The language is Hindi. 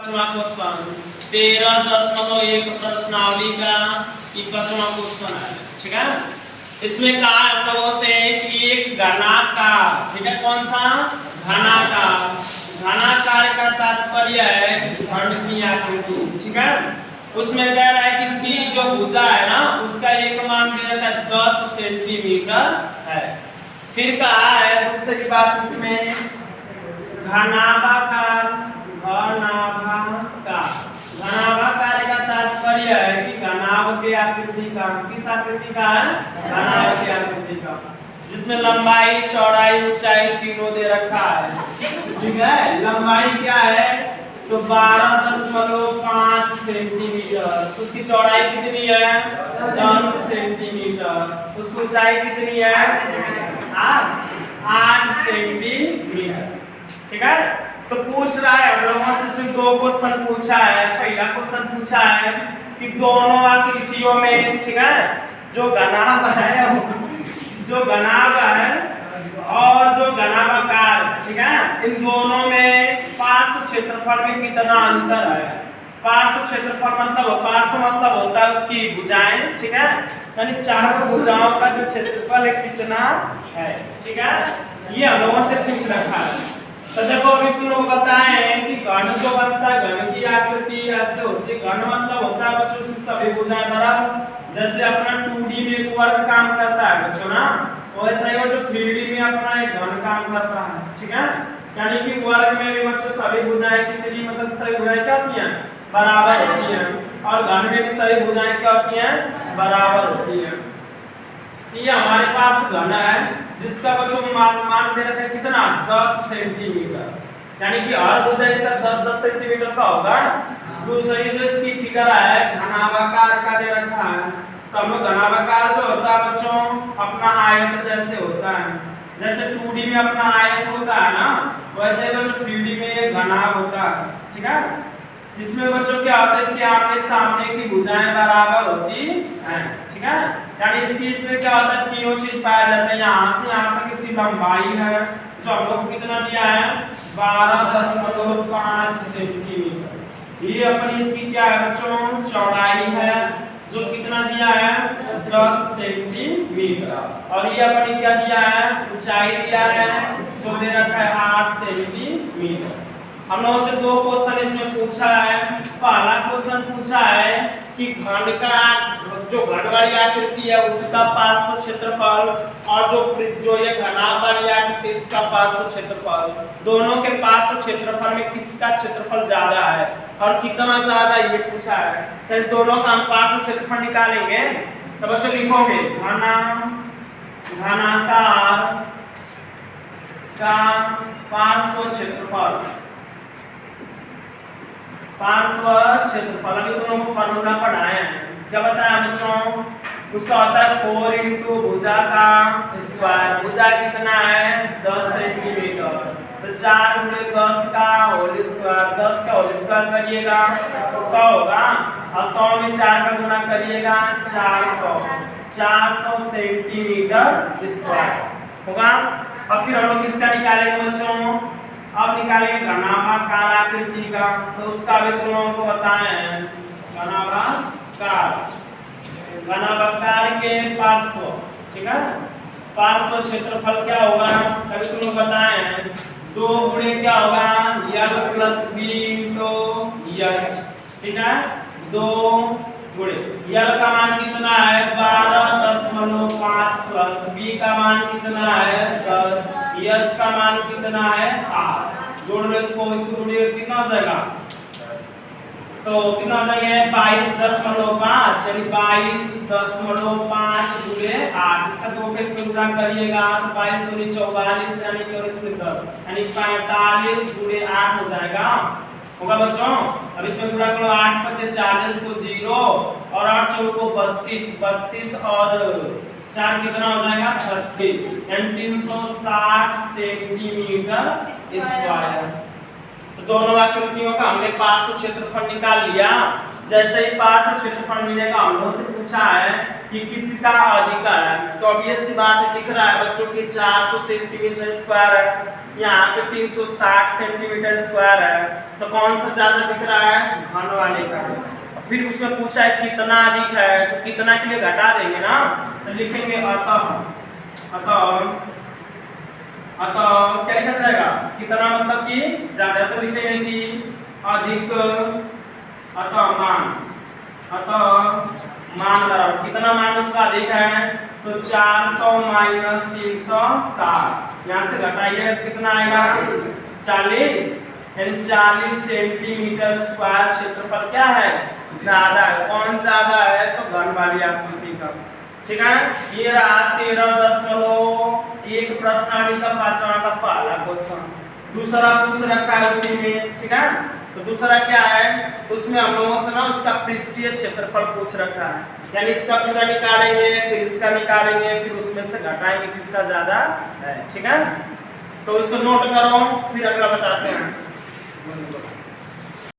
पांचवा क्वेश्चन 13.1 प्रश्नावली का ये पांचवा क्वेश्चन है। ठीक है, इसमें कहा है हम लोगों से कि एक घनाकार, ठीक है, कौन सा घनाकार, घनाकार का तात्पर्य है घन की आकृति। ठीक है, उसमें कह रहा है कि इसकी जो भुजा है ना उसका एक मान दिया था 10 सेंटीमीटर है। फिर कहा है दूसरी बात इसमें घनाभाकार, घनाभाकार का तात्पर्य है कि घनाभ की आकृति का, किस आकृति का है, घनाभ की आकृति का, जिसमें लंबाई चौड़ाई ऊंचाई तीनों दे रखा है। ठीक है, लंबाई क्या है तो 12.5 सेंटीमीटर, उसकी चौड़ाई कितनी है 10 सेंटीमीटर, उसकी ऊंचाई कितनी है 8 सेंटीमीटर। ठीक है, तो पूछ रहा है हम लोगों से सिर्फ दो क्वेश्चन पूछा है। पहला क्वेश्चन पूछा है कि दोनों आकृतियों में, ठीक है, जो घनाभ है और जो घनाभाकार, ठीक है, इन दोनों में पार्श्व क्षेत्रफल में कितना अंतर है। पार्श्व क्षेत्रफल मतलब होता है उसकी भुजाएं। ठीक है, यानी चारों भुजाओं का जो क्षेत्रफल है कितना है। ठीक है, ये हम लोगों से पूछ रखा है। तो देखो अभी तुम लोग बताए कि घन जो बनता है, घन की आकृति ऐसे होती है। घन मतलब होता है बच्चों उसकी सभी भुजाएं बराबर। जैसे अपना 2D में एक वर्ग काम करता है बच्चों ना, वैसा ही वो जो 3D में अपना एक घन काम करता है। ठीक है, यानी कि वर्ग में भी बच्चों सभी भुजाएं कितनी, मतलब सभी भुजाएं क्या होती हैं, बराबर होती हैं, और घन में भी सभी भुजाएं क्या होती हैं, बराबर होती हैं। ये हमारे पास घन है जिसका बच्चों मान दे रखा है कितना 10 सेंटीमीटर, यानी कि हर भुजा इसका 10-10 सेंटीमीटर का होगा। दूसरी जो इसकी फिगर है घनाभाकार का दे रखा है, तो हम लोग घनाभाकार जो होता है बच्चों अपना आयत जैसे होता है, जैसे 2D में अपना आयत होता है ना, वैसे ही बच्चों 3D में ये घनाभ होता है। ठीक है, इसमें बच्चों क्या होता है, इसके आमने सामने की भुजाएं बराबर होती हैं। ठीक है, यानी इसमें क्या होता है, तीनों चीज पाया जाता है। यहाँ से यहाँ तक इसकी लंबाई है जो हम लोग कितना दिया है 12.5 सेंटीमीटर। ये अपनी इसकी क्या है बच्चों चौड़ाई है जो कितना दिया है 10 सेंटीमीटर, और ये अपनी क्या दिया है ऊंचाई दिया है जो दे रखा है 8 सेंटीमीटर। हम लोगों से दो क्वेश्चन इसमें पूछा है। पहला क्वेश्चन पूछा है कि घन का जो घन वाली आकृति है उसका पार्श्व क्षेत्रफल और जो ये घनाभ वाली आकृति इसका पार्श्व क्षेत्रफल, दोनों के पार्श्व क्षेत्रफल में किसका क्षेत्रफल ज्यादा है और कितना ज्यादा ये पूछा है। तो दोनों का हम पार्श्व क्षेत्रफल निकालेंगे। तो बच्चों लिखोगे घनाकार का पार्श्व क्षेत्रफल, अभी तुम लोगों को फॉर्मूला पढ़ाए हैं, क्या बताया बच्चों, उसका होता है 4 इंटू भुजा का स्क्वायर। भुजा कितना है 10 सेंटीमीटर, तो 4 गुणे 10 का होल स्क्वायर, 10 का होल स्क्वायर करिएगा तो 100 होगा, और 100 में 4 का गुना करिएगा 400 सेंटीमीटर स्क्वायर होगा। और फिर हम लोग किसका निकालेंगे बच्चों, अब निकालेंगे घनाभाकार आकृति का, तो उसका भी तुम लोगों को बताए हैं। घनाभाकार के पार्श्व, ठीक है, पार्श्व क्षेत्रफल क्या होगा कभी तुम लोग बताए हैं 2 गुणे क्या होगा l plus b into h। ठीक है, 2 गुणे l का मान कितना है 12.5 प्लस b का मान कितना है 10, h का मान कितना है 8। जोड़ लो इसको जोड़िए कितना हो जाएगा, तो कितना हो जाएगा 22.5, यानी 22.5 गुणे 8, इसका 2 के इसमें गुणा करिएगा तो 22 दूनी 44, यानी कि और इसमें 10, यानी 45 गुणे 8 हो जाएगा, होगा बच्चों। अब इसमें गुणा करो 8 × 5 = 40 को 0 और 8 × 4 को 32 और 4 कितना हो जाएगा 36, यानी 360 सेंटीमीटर स्क्वायर। तो दोनों आकृतियों का हमने पार्श्व क्षेत्रफल निकाल लिया। जैसे ही पार्श्व क्षेत्रफल मिलेगा हम लोगों से पूछा है कि किसका अधिक है, तो अब ये सी बात दिख रहा है बच्चों की 400 सेंटीमीटर स्क्वायर है, यहाँ पे 360 सेंटीमीटर स्क्वायर है, तो कौन सा ज्यादा दिख रहा है? घन वाले का। फिर उसमें पूछा है कितना अधिक है, तो कितना के लिए घटा देंगे ना, तो लिखेंगे अतः। अतः क्या लिखा जाएगा? कितना मतलब कि ज्यादा, तो लिखेंगे कि अधिक। अतः मान बराबर कितना, मान उसका अधिक है तो 400 माइनस 360, यहाँ से घटाइए कितना आएगा? 40, यानी 40 सेंटीमीटर स्क्वायर क्षेत्रफल क्या है? ज्यादा है। कौन ज्यादा है? तो घन वाली आकृति का। ठीक है, ये रहा 13.1 प्रश्नावली का 5वां का पहला क्वेश्चन। दूसरा पूछ रखा है उसी में। ठीक है, तो दूसरा क्या है, उसमें हम लोगों से ना उसका पृष्ठीय क्षेत्रफल पूछ रखा है, यानी इसका पूरा निकालेंगे, फिर इसका निकालेंगे, फिर उसमें से घटाएंगे किसका ज्यादा है। ठीक है, तो इसको नोट करो, फिर अगला बताते हैं।